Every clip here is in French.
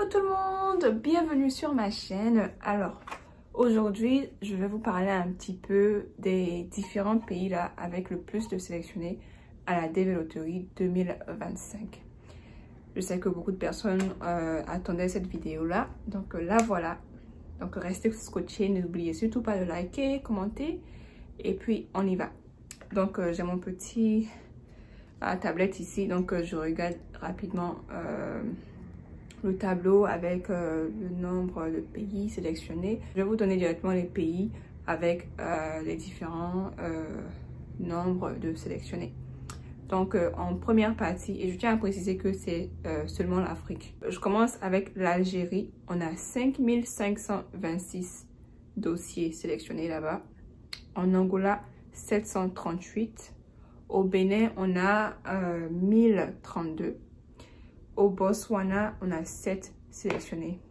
Hello tout le monde, bienvenue sur ma chaîne. Alors, aujourd'hui, je vais vous parler un petit peu des différents pays là avec le plus de sélectionnés à la Dévéloterie 2025. Je sais que beaucoup de personnes attendaient cette vidéo là, donc la voilà. Donc restez scotchés, n'oubliez surtout pas de liker, commenter et puis on y va. Donc j'ai mon petit tablette ici, donc je regarde rapidement le tableau avec le nombre de pays sélectionnés. Je vais vous donner directement les pays avec les différents nombres de sélectionnés. Donc en première partie, et je tiens à préciser que c'est seulement l'Afrique. Je commence avec l'Algérie. On a 5526 dossiers sélectionnés là-bas. En Angola, 738. Au Bénin, on a 1032. Au Botswana, on a 7 sélectionnés.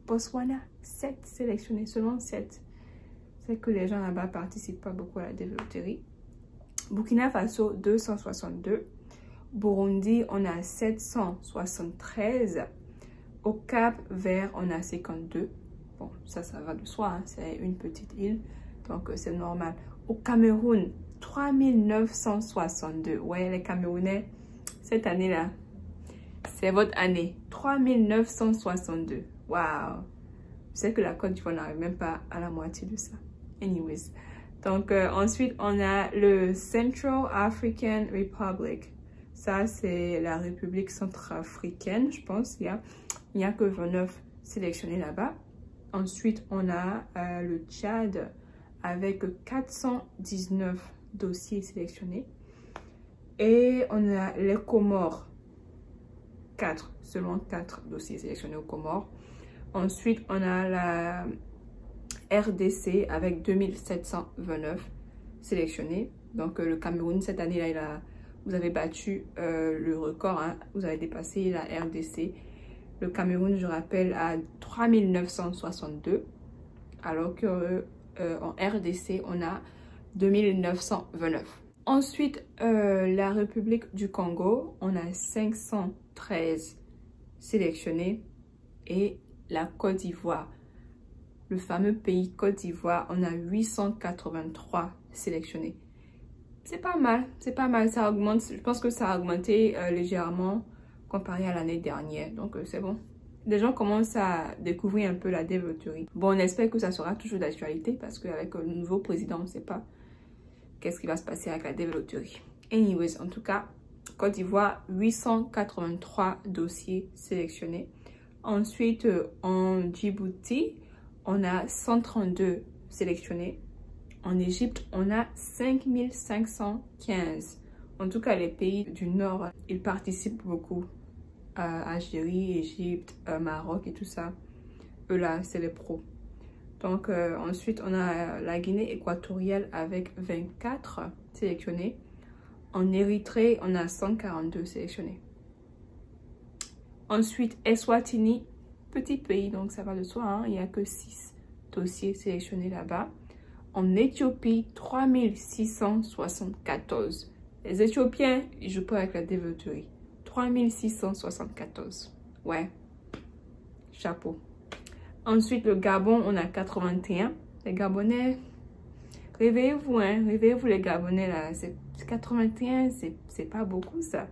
Botswana, 7 sélectionnés, seulement 7. C'est que les gens là-bas participent pas beaucoup à la Dévéloterie. Burkina Faso, 262. Burundi, on a 773. Au Cap Vert, on a 52. Bon, ça va de soi, hein, c'est une petite île, donc c'est normal. Au Cameroun, 3962. Ouais, les Camerounais, cette année-là, c'est votre année. 3962. Waouh! Je sais que la Côte d'Ivoire n'arrive même pas à la moitié de ça. Anyways. Donc, ensuite, on a le Central African Republic. Ça, c'est la République centrafricaine, je pense. Il n'y a que 29 sélectionnés là-bas. Ensuite, on a le Tchad avec 419 dossiers sélectionnés. Et on a les Comores. Seulement 4 dossiers sélectionnés aux Comores. Ensuite, on a la RDC avec 2729 sélectionnés. Donc, le Cameroun, cette année-là, vous avez battu le record. Hein, vous avez dépassé la RDC. Le Cameroun, je rappelle, à 3962. Alors que en RDC, on a 2929. Ensuite, la République du Congo, on a 513 sélectionnés. Et la Côte d'Ivoire, le fameux pays Côte d'Ivoire, on a 883 sélectionnés. C'est pas mal, ça augmente. Je pense que ça a augmenté légèrement comparé à l'année dernière. Donc c'est bon. Les gens commencent à découvrir un peu la Dévéloterie. Bon, on espère que ça sera toujours d'actualité parce qu'avec le nouveau président, on ne sait pas qu'est-ce qui va se passer avec la Dévéloterie. Anyways, en tout cas, Côte d'Ivoire, 883 dossiers sélectionnés. Ensuite, en Djibouti, on a 132 sélectionnés. En Égypte, on a 5515. En tout cas, les pays du Nord, ils participent beaucoup. Algérie, Égypte, Maroc et tout ça. Eux là, c'est les pros. Donc, ensuite, on a la Guinée équatoriale avec 24 sélectionnés. En Érythrée, on a 142 sélectionnés. Ensuite, Eswatini, petit pays, donc ça va de soi, hein, il n'y a que 6 dossiers sélectionnés là-bas. En Éthiopie, 3674. Les Éthiopiens, ils jouent pas avec la Dévéloterie. 3674. Ouais, chapeau. Ensuite, le Gabon, on a 81. Les Gabonais, réveillez-vous, hein, réveillez-vous les Gabonais là. 81, c'est pas beaucoup ça.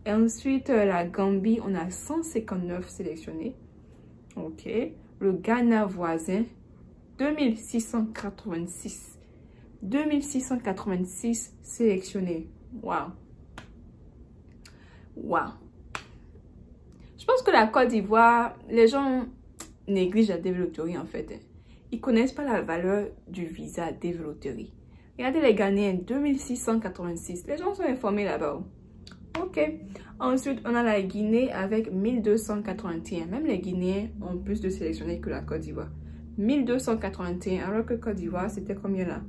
Et ensuite, la Gambie, on a 159 sélectionnés. Ok. Le Ghana voisin, 2686. 2686 sélectionnés. Waouh. Waouh. Je pense que la Côte d'Ivoire, les gens négligent la Dévéloterie en fait. Ils connaissent pas la valeur du visa Dévéloterie. Regardez les Ghanéens, 2686. Les gens sont informés là-bas. Ok. Ensuite, on a la Guinée avec 1281. Même les Guinéens ont plus de sélectionnés que la Côte d'Ivoire. 1281. Alors que Côte d'Ivoire, c'était combien là?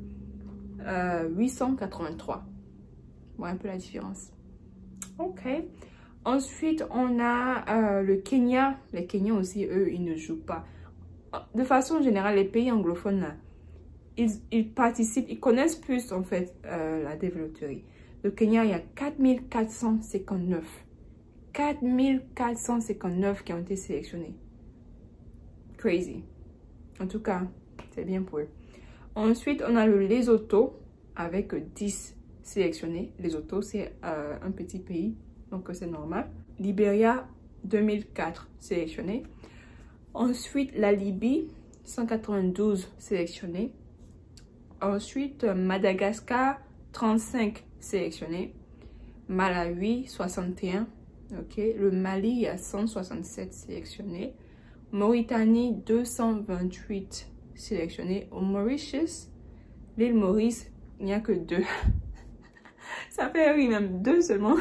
883. Bon, un peu la différence. Ok. Ensuite, on a le Kenya. Les Kenyans aussi, eux, ils ne jouent pas. De façon générale, les pays anglophones là, ils participent, ils connaissent plus en fait la Dévéloterie. Le Kenya, il y a 4459 4459 qui ont été sélectionnés. Crazy. En tout cas, c'est bien pour eux. Ensuite, on a le Lesotho avec 10 sélectionnés. Lesotho, c'est un petit pays, donc c'est normal. Libéria, 2004 sélectionnés. Ensuite, la Libye, 192 sélectionnés. Ensuite, Madagascar, 35 sélectionnés. Malawi, 61. Ok. Le Mali, il y a 167 sélectionnés. Mauritanie, 228 sélectionnés. Au Mauritius, l'île Maurice, il n'y a que 2. Ça fait oui, même 2 seulement.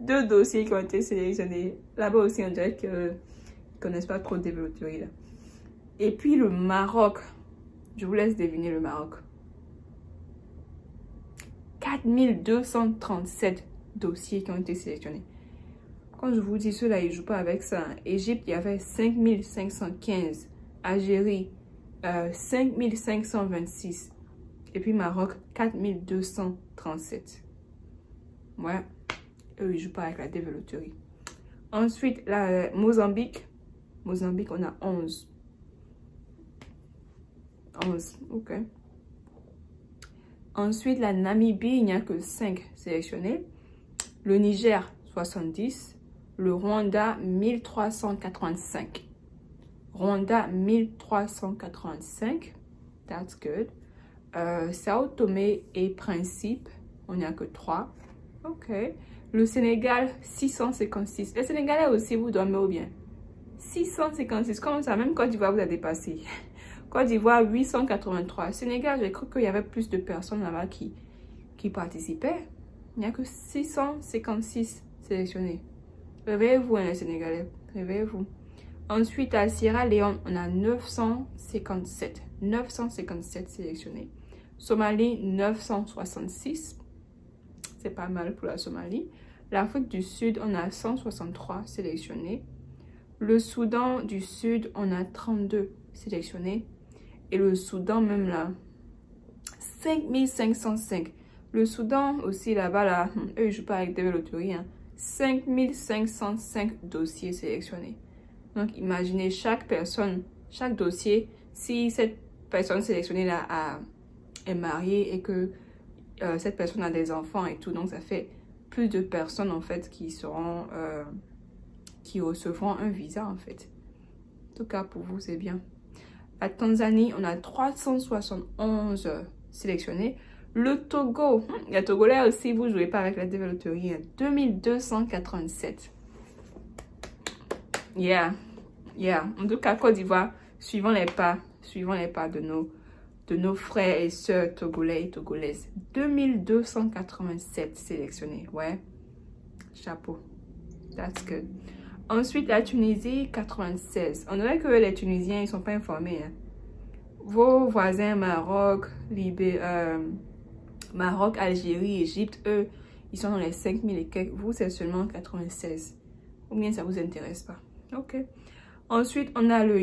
2 dossiers qui ont été sélectionnés. Là-bas aussi, on dirait qu'ils ne connaissent pas trop de développerie là. Et puis le Maroc. Je vous laisse deviner le Maroc. 4237 dossiers qui ont été sélectionnés. Quand je vous dis cela, ils ne jouent pas avec ça. Égypte, il y avait 5515. Algérie, 5526. Et puis Maroc, 4237. Ouais. Eux, ils ne jouent pas avec la développerie. Ensuite, la Mozambique. Mozambique, on a 11. 11, ok. Ensuite, la Namibie, il n'y a que 5 sélectionnés. Le Niger, 70. Le Rwanda, 1385. Rwanda, 1385. That's good. Sao Tomé et Principe, on n'y a que 3. Ok. Le Sénégal, 656. Les Sénégalais aussi, vous dormez bien. 656, comment ça? Même Côte d'Ivoire vous a dépassé. Côte d'Ivoire, 883. Sénégal, j'ai cru qu'il y avait plus de personnes là-bas qui participaient. Il n'y a que 656 sélectionnés. Réveillez-vous, hein, les Sénégalais. Réveillez-vous. Ensuite, à Sierra Leone, on a 957. 957 sélectionnés. Somalie, 966. C'est pas mal pour la Somalie. L'Afrique du Sud, on a 163 sélectionnés. Le Soudan du Sud, on a 32 sélectionnés. Et le Soudan, même là, 5505. Le Soudan aussi, là-bas, là, eux, ils ne jouent pas avec développerie. Hein. 5505 dossiers sélectionnés. Donc, imaginez chaque personne, chaque dossier, si cette personne sélectionnée-là est mariée et que cette personne a des enfants et tout, donc ça fait plus de personnes, en fait, qui recevront un visa, en fait. En tout cas, pour vous, c'est bien. La Tanzanie, on a 371 sélectionnés. Le Togo, les Togolais aussi, vous ne jouez pas avec la développerie. 2287. Yeah. En tout cas, Côte d'Ivoire, suivons les pas de nos frères et sœurs togolais et togolaises. 2287 sélectionnés. Ouais. Chapeau. That's good. Ensuite, la Tunisie, 96. On dirait que les Tunisiens, ils ne sont pas informés. Hein. Vos voisins, Maroc, Maroc, Algérie, Égypte, eux, ils sont dans les 5000 et quelques. Vous, c'est seulement 96. Ou bien ça ne vous intéresse pas. Ok. Ensuite, on a le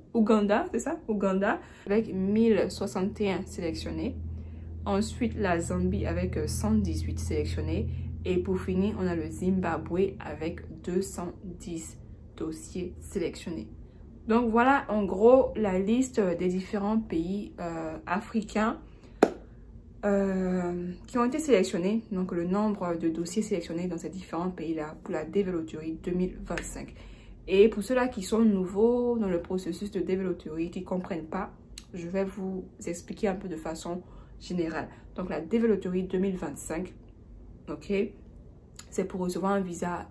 Ouganda, c'est ça? Ouganda, avec 1061 sélectionnés. Ensuite, la Zambie avec 118 sélectionnés. Et pour finir, on a le Zimbabwe avec 210 dossiers sélectionnés. Donc voilà en gros la liste des différents pays africains qui ont été sélectionnés. Donc le nombre de dossiers sélectionnés dans ces différents pays-là pour la développerie 2025. Et pour ceux-là qui sont nouveaux dans le processus de développerie, qui ne comprennent pas, je vais vous expliquer un peu de façon générale. Donc la développerie 2025, ok, c'est pour recevoir un visa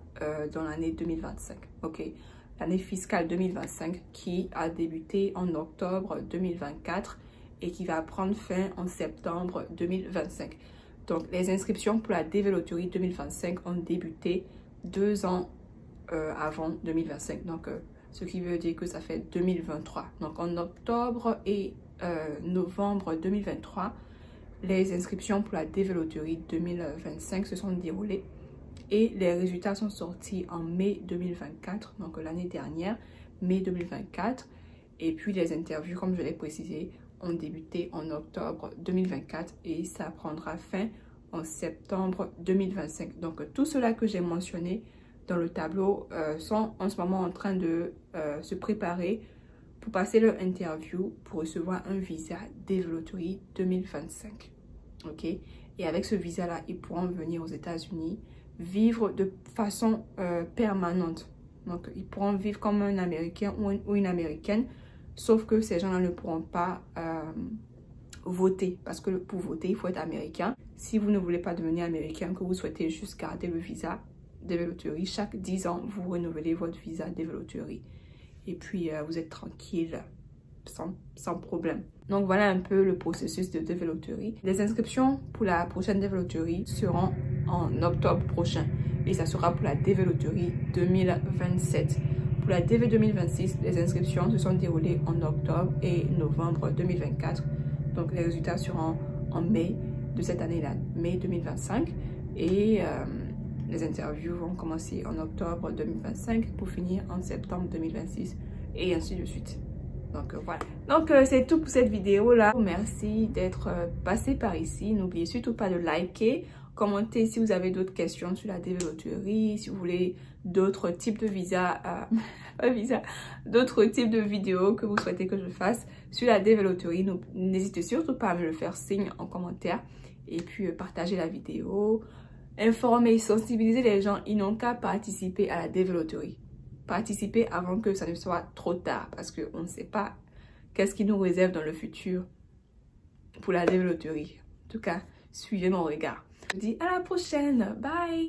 dans l'année 2025, ok. L'année fiscale 2025 qui a débuté en octobre 2024 et qui va prendre fin en septembre 2025. Donc, les inscriptions pour la développerie 2025 ont débuté 2 ans avant 2025. Donc, ce qui veut dire que ça fait 2023. Donc, en octobre et novembre 2023, les inscriptions pour la développerie 2025 se sont déroulées. Et les résultats sont sortis en mai 2024, donc l'année dernière, mai 2024. Et puis les interviews, comme je l'ai précisé, ont débuté en octobre 2024 et ça prendra fin en septembre 2025. Donc tout cela que j'ai mentionné dans le tableau sont en ce moment en train de se préparer pour passer leur interview pour recevoir un visa Developtory 2025. Ok, et avec ce visa là, ils pourront venir aux États-Unis vivre de façon permanente. Donc ils pourront vivre comme un Américain ou une Américaine, sauf que ces gens-là ne pourront pas voter, parce que pour voter il faut être américain. Si vous ne voulez pas devenir américain, que vous souhaitez juste garder le visa Developtory, chaque 10 ans vous renouvelez votre visa Developtory et puis vous êtes tranquille sans problème. Donc voilà un peu le processus de Developtory. Les inscriptions pour la prochaine Developtory seront en octobre prochain et ça sera pour la Developtory 2027. Pour la DV 2026, les inscriptions se sont déroulées en octobre et novembre 2024. Donc les résultats seront en mai de cette année-là, mai 2025. Et les interviews vont commencer en octobre 2025 pour finir en septembre 2026 et ainsi de suite. Donc voilà. Donc c'est tout pour cette vidéo là. Merci d'être passé par ici. N'oubliez surtout pas de liker, commenter si vous avez d'autres questions sur la Developtory, si vous voulez d'autres types de visas, d'autres types de vidéos que vous souhaitez que je fasse sur la Developtory. N'hésitez surtout pas à me le faire signe en commentaire et puis partagez la vidéo. Informer, sensibiliser les gens, ils n'ont qu'à participer à la Developtory. Participer avant que ça ne soit trop tard parce qu'on ne sait pas qu'est-ce qui nous réserve dans le futur pour la Developtory. En tout cas, suivez mon regard. Je vous dis à la prochaine. Bye!